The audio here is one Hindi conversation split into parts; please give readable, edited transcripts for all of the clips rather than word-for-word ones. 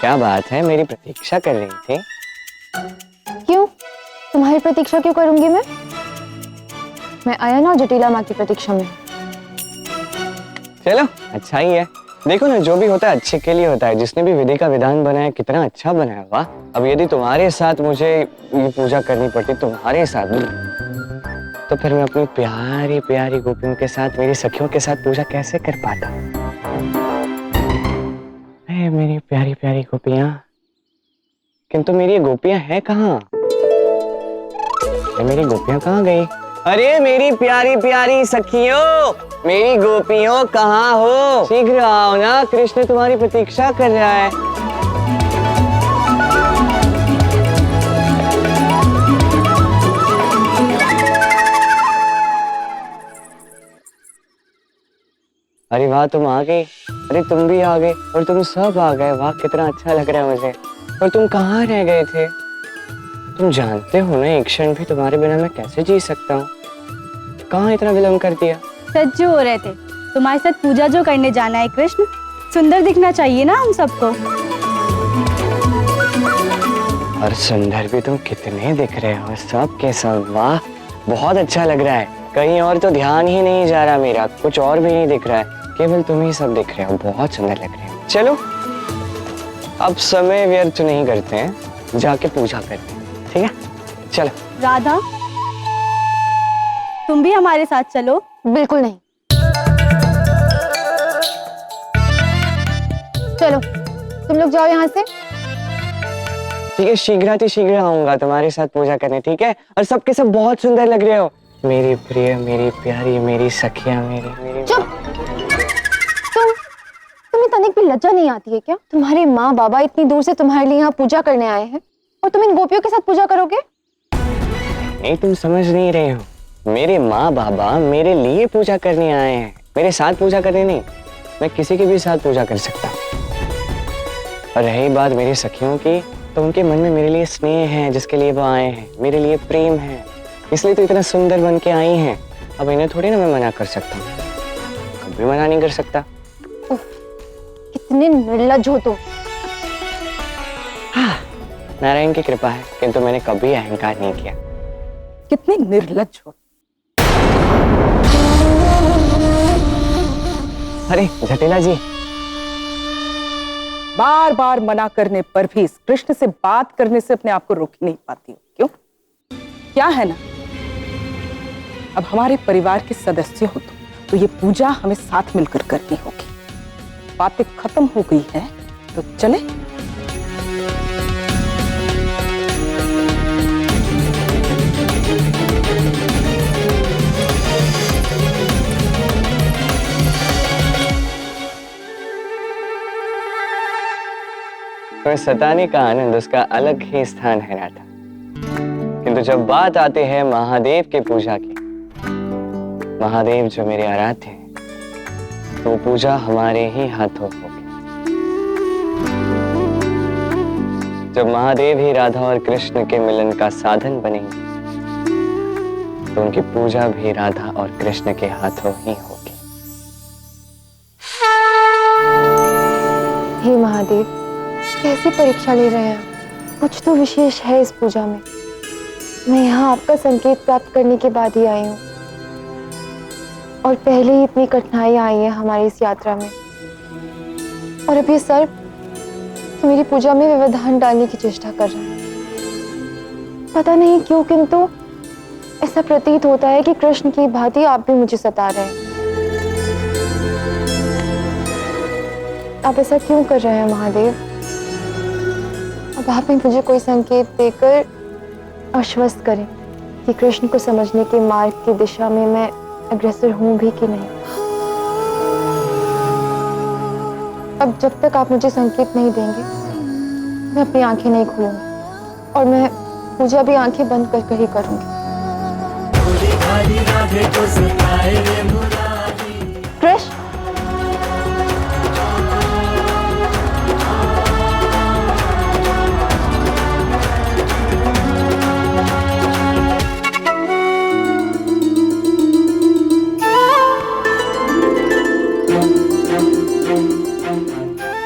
क्या बात है, मेरी प्रतीक्षा कर रही थी? क्यों? तुम्हारी प्रतीक्षा क्यों करूंगी मैं आयन और जटिला माँ की प्रतीक्षा में। चलो अच्छा ही है। देखो ना, जो भी होता है अच्छे के लिए होता है। जिसने भी विधि का विधान बनाया कितना अच्छा बनाया, वाह। अब यदि तुम्हारे साथ मुझे ये पूजा करनी पड़ती, तुम्हारे साथ भी, तो फिर मैं अपनी प्यारी प्यारी गोपियों के साथ, मेरी सखियों के साथ पूजा कैसे कर पाता? मेरी प्यारी प्यारी गोपियां, किंतु मेरी ये गोपियां हैं कहाँ? मेरी गोपियां कहाँ गई? अरे मेरी प्यारी प्यारी सखियों, मेरी गोपियों कहाँ हो? शीघ्र आओ ना, कृष्ण तुम्हारी प्रतीक्षा कर रहा है। अरे वाह, तुम आ गई। अरे तुम भी आ गए और तुम सब आ गए, वाह कितना अच्छा लग रहा है मुझे। और तुम कहाँ रह गए थे? तुम जानते हो ना, एक क्षण भी तुम्हारे बिना मैं कैसे जी सकता हूँ। कहाँ इतना विलम्ब कर दिया? सच जो हो रहे थे, तुम्हारे साथ पूजा जो करने जाना है कृष्ण, सुंदर दिखना चाहिए ना हम सबको। और सुंदर भी तुम कितने दिख रहे हो, सब के सब, वाह बहुत अच्छा लग रहा है। कहीं और तो ध्यान ही नहीं जा रहा मेरा, कुछ और भी नहीं दिख रहा है, केवल तुम ही सब दिख रहे हो, बहुत सुंदर लग रहे हो। चलो अब समय व्यर्थ नहीं करते हैं, जाके पूजा करते हैं, ठीक है? चलो। राधा, तुम भी हमारे साथ चलो। बिल्कुल नहीं। चलो तुम लोग जाओ यहाँ से। ठीक है, शीघ्र आऊंगा तुम्हारे साथ पूजा करने, ठीक है? और सबके सब बहुत सुंदर लग रहे हो, मेरी प्रिय, मेरी प्यारी, मेरी सखियां, मेरी चुप। तुम्हें तनिक भी लज्जा नहीं आती है क्या? तुम्हारे माँ बाबा इतनी दूर से तुम्हारे लिए यहाँ पूजा करने आए हैं और तुम इन गोपियों के साथ पूजा करोगे? नहीं, तुम समझ नहीं रहे हो। मेरे माँ बाबा मेरे लिए पूजा करने आए हैं, मेरे साथ पूजा करने नहीं। मैं किसी के भी साथ पूजा कर सकता हूँ। और रही बात मेरी सखियों की, तो उनके मन में मेरे लिए स्नेह है, जिसके लिए वो आए हैं, मेरे लिए प्रेम है, इसलिए तो इतना सुंदर बन के आई हैं। अब इन्हें थोड़ी ना मैं मना कर सकता हूँ, कभी मना नहीं कर सकता। कितने निर्लज्ज हो तुम। हाँ, नारायण की कृपा है, किंतु मैंने कभी अहंकार नहीं किया। कितने निर्लज्ज हो। अरे जटिला जी, बार बार मना करने पर भी इस कृष्ण से बात करने से अपने आप को रोक ही नहीं पाती हो, क्यों? क्या है ना, अब हमारे परिवार के सदस्य हो तो ये पूजा हमें साथ मिलकर करनी होगी। बातें खत्म हो गई हैं तो चले। तो सताने का आनंद उसका अलग ही स्थान है राधा। किंतु जब बात आती है महादेव के पूजा की, महादेव जो मेरे आराध्य हैं, तो पूजा हमारे ही हाथों होगी। जब महादेव ही राधा और कृष्ण के मिलन का साधन बनेंगे, तो उनकी पूजा भी राधा और कृष्ण के हाथों ही होगी। हे महादेव, कैसी परीक्षा ले रहे हैं? कुछ तो विशेष है इस पूजा में। मैं यहाँ आपका संकेत प्राप्त करने के बाद ही आई हूँ, और पहले ही इतनी कठिनाई आई है हमारी इस यात्रा में, और अब ये सर्प मेरी पूजा में व्यवधान डालने की चेष्टा कर रहा है। पता नहीं क्यों, किंतु ऐसा प्रतीत होता है कि कृष्ण की भांति आप भी मुझे सता रहे हैं। आप ऐसा क्यों कर रहे हैं महादेव? अब आप ही मुझे कोई संकेत देकर आश्वस्त करें कि कृष्ण को समझने के मार्ग की दिशा में मैं अग्रसर हूं भी कि नहीं। अब जब तक आप मुझे संकेत नहीं देंगे, मैं अपनी आंखें नहीं खोलूंगी, और मैं पूजा भी आंखें बंद कर ही करूंगी। कृष्ण,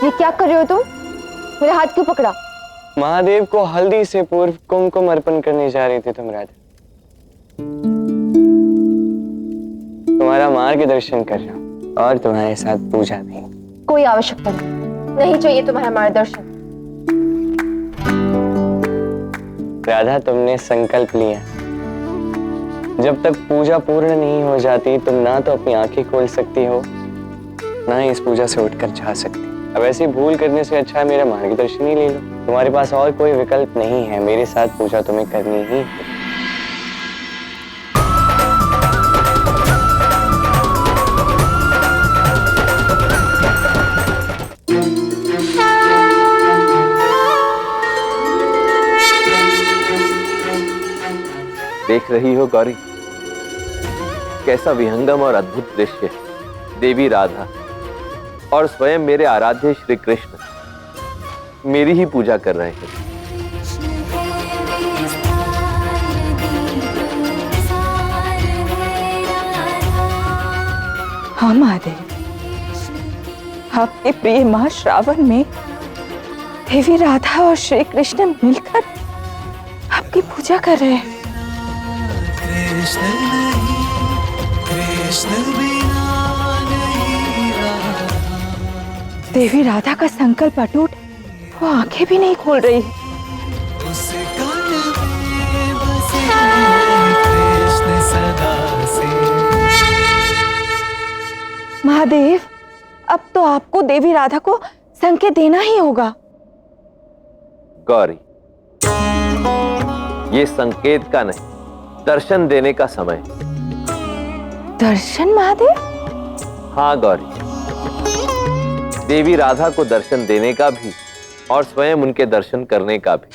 ये क्या कर रहे हो तुम? मेरा हाथ क्यों पकड़ा? महादेव को हल्दी से पूर्व कुमकुम अर्पण करने जा रही थी तुम राधा। तुम्हारा मार्गदर्शन कर रहा हूँ और तुम्हारे साथ पूजा भी। कोई आवश्यकता नहीं चाहिए तुम्हारा मार्गदर्शन। राधा, तुमने संकल्प लिया, जब तक पूजा पूर्ण नहीं हो जाती तुम ना तो अपनी आंखें खोल सकती हो ना ही इस पूजा से उठकर जा सकती। अब ऐसी भूल करने से अच्छा है मेरा मार्गदर्शन ही ले लो। तुम्हारे पास और कोई विकल्प नहीं है, मेरे साथ पूजा तुम्हें करनी ही है। देख रही हो गौरी, कैसा विहंगम और अद्भुत दृश्य है। देवी राधा और स्वयं मेरे आराध्य श्री कृष्ण मेरी ही पूजा कर रहे हैं। हाँ महादेव, आपके प्रिय मां श्रावण में देवी राधा और श्री कृष्ण मिलकर आपकी पूजा कर रहे हैं। देवी राधा का संकल्प अटूट, वो आंखें भी नहीं खोल रही। महादेव, अब तो आपको देवी राधा को संकेत देना ही होगा। गौरी, ये संकेत का नहीं, दर्शन देने का समय। दर्शन महादेव? हाँ गौरी, देवी राधा को दर्शन देने का भी और स्वयं उनके दर्शन करने का भी।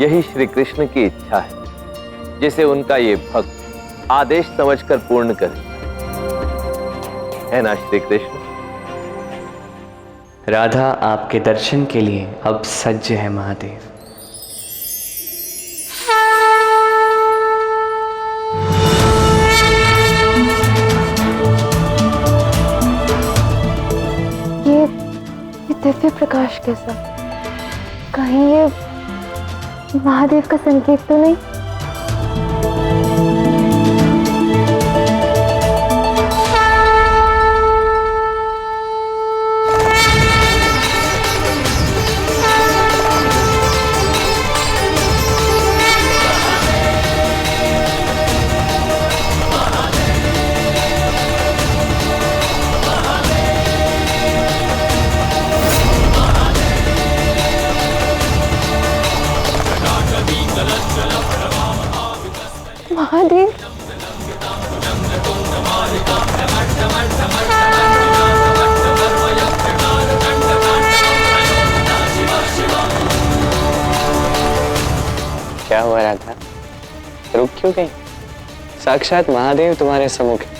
यही श्री कृष्ण की इच्छा है, जिसे उनका ये भक्त आदेश समझकर पूर्ण करे, है ना श्री कृष्ण? राधा आपके दर्शन के लिए अब सज्ज है महादेव। ये दिव्य प्रकाश कैसा? कहीं ये महादेव का संकेत तो नहीं? महादेव, क्या हुआ राधा, रुक क्यों गई? साक्षात महादेव तुम्हारे सम्मुख है,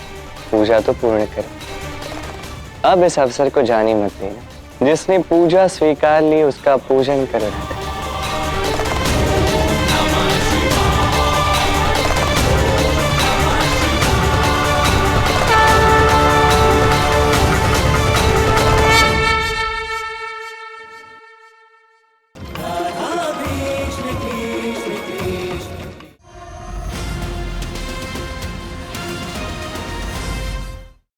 पूजा तो पूर्ण करो। अब इस अवसर को जाने मत देना। जिसने पूजा स्वीकार ली उसका पूजन करो।